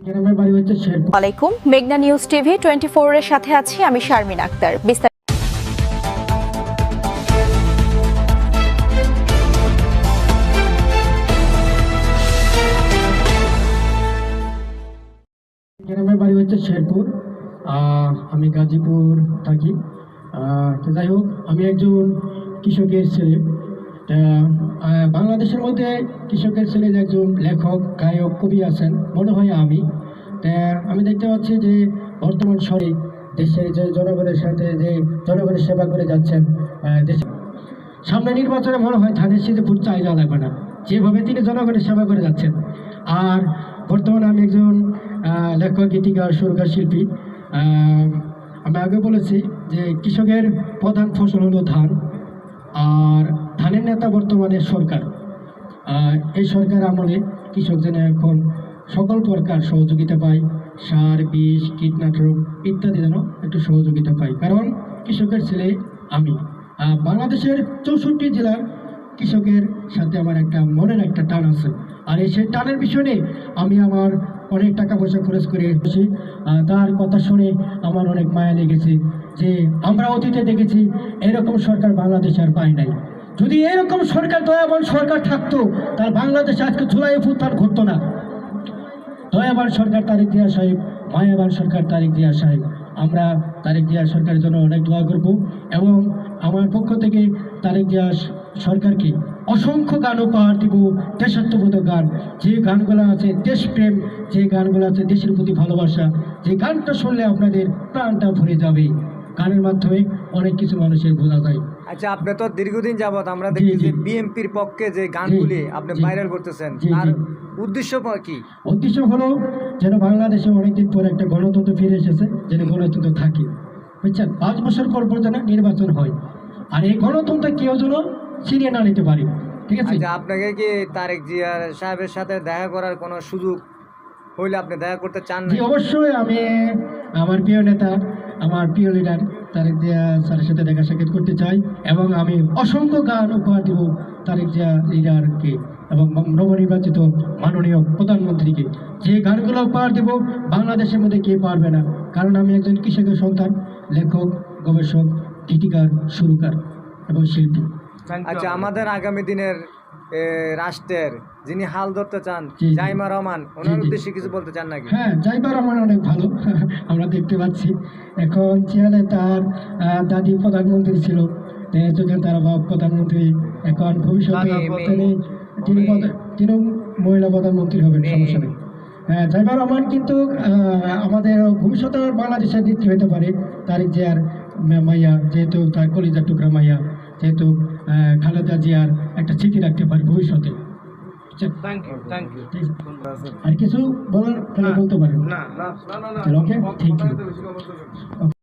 গ্রামের বাড়ি হচ্ছে শেরপুর। ওয়ালাইকুম। মেঘনা নিউজ টিভি 24 এর সাথে আছি আমি শারমিন আক্তার। গ্রামের বাড়ি হচ্ছে শেরপুর। আমি গাজীপুর থাকি। তো যাই হোক, আমি একজন কৃষকের ছেলে। তা বাংলাদেশের মধ্যে কৃষকের ছেলে যে একজন লেখক, গায়ক, কবি আছেন মনে হয় আমি। তা আমি দেখতে পাচ্ছি যে বর্তমান সময়ে দেশের যে জনগণের সাথে যে জনগণের সেবা করে যাচ্ছেন, দেশে সামনে নির্বাচনে মনে হয় ধানের শীতে ভোট চাহিদা লাগবে না, যেভাবে তিনি জনগণের সেবা করে যাচ্ছেন। আর বর্তমানে আমি একজন লেখক, গীতিকার, সুরকার, শিল্পী। আমি আগে বলেছি যে কৃষকের প্রধান ফসল হলো ধান, আর ধানের নেতা বর্তমানে সরকার। এই সরকার আমলে কৃষক যেন এখন সকল প্রকার সহযোগিতা পায়, সার, বিষ, কীটনাশক ইত্যাদি যেন একটু সহযোগিতা পায়, কারণ কৃষকের ছেলে আমি। বাংলাদেশের 64 জেলার কৃষকের সাথে আমার একটা মনের একটা টান আছে, আর এই সেই টানের পিছনে আমি আমার অনেক টাকা পয়সা খরচ করে এসেছি। তার কথা শুনে আমার অনেক মায়া লেগেছে যে আমরা অতীতে দেখেছি এরকম সরকার বাংলাদেশে আর পায় নাই। যদি এরকম সরকার, দয়াবান সরকার থাকতো, তার বাংলাদেশে আজকে জুলাই অভ্যুত্থান ঘটতো না। দয়াবান সরকার তারেক জিয়া সাহেব, মায়াবান সরকার তারেক জিয়া সাহেব, আমরা তারেক জিয়া সরকারের জন্য অনেক দোয়া করব, এবং আমার পক্ষ থেকে তারেক জিয়া সরকারকে অসংখ্য গান উপহার দিব, দেশাত্মবোধক গান, যে গানগুলো আছে দেশপ্রেম, যে গানগুলো আছে দেশের প্রতি ভালোবাসা, যে গানটা শুনলে আপনাদের প্রাণটা ভরে যাবে। গানের মাধ্যমে অনেক কিছু মানুষের বোঝা যায়। আচ্ছা, আপনি তো দীর্ঘদিন যাবত আমরা দেখি যে বিএনপির পক্ষে যে গানগুলি আপনি ভাইরাল করতেছেন, তার উদ্দেশ্য কি? উদ্দেশ্য হলো যেন বাংলাদেশে অনেকদিন পর একটা গণতন্ত্র ফিরে এসেছে, যেন গণতন্ত্র থাকে, বুঝছেন? 5 বছর পর পর যেন নির্বাচন হয়, আর এই গণতন্ত্র কেউ যেন ছিনিয়ে না নিতে পারে। ঠিক আছে? আচ্ছা, আপনাকে কি তারেক জিয়া সাহেবের সাথে দেখা করার কোনো সুযোগ হইলে আপনি দেখা করতে চান না? জি, অবশ্যই। আমি আমার প্রিয় নেতা, আমার প্রিয় লিডার তারেক জিয়া স্যারের সাথে দেখা সাক্ষাৎ করতে চাই, এবং আমি অসংখ্য গান উপহার দিব তারেক জিয়া লিডারকে এবং নবনির্বাচিত মাননীয় প্রধানমন্ত্রীকে। যে গানগুলো উপহার দেব বাংলাদেশের মধ্যে কে পারবে না, কারণ আমি একজন কৃষকের সন্তান, লেখক, গবেষক, গীতিকার, সুরকার এবং শিল্পী। আচ্ছা, আমাদের আগামী দিনের রাষ্ট্রের যিনি হাল ধরতে চান, জাইমা রহমান, ওনার উদ্দেশ্যে কিছু বলতে চান নাকি? হ্যাঁ, জাইমা রহমান অনেক ভালো। আমরা দেখতে পাচ্ছি এখন চেয়ারে তার দাদি প্রধানমন্ত্রী ছিল, যখন তার বাপ প্রধানমন্ত্রী, এখন ভবিষ্যতে তিনি মহিলা প্রধানমন্ত্রী হবেন, সমস্যা নেই। হ্যাঁ, জাইমা রহমান কিন্তু আমাদের ভবিষ্যতে বাংলাদেশের নেত্রী হতে পারে। তারেক জিয়ার মাইয়া, যেহেতু তার কলিজার টুকরা মাইয়া, যেহেতু খালেদা জিয়ার একটা স্মৃতি রাখতে পারে ভবিষ্যতে। আর কিছু বলার বলতে পারেন? ওকে, ঠিক আছে।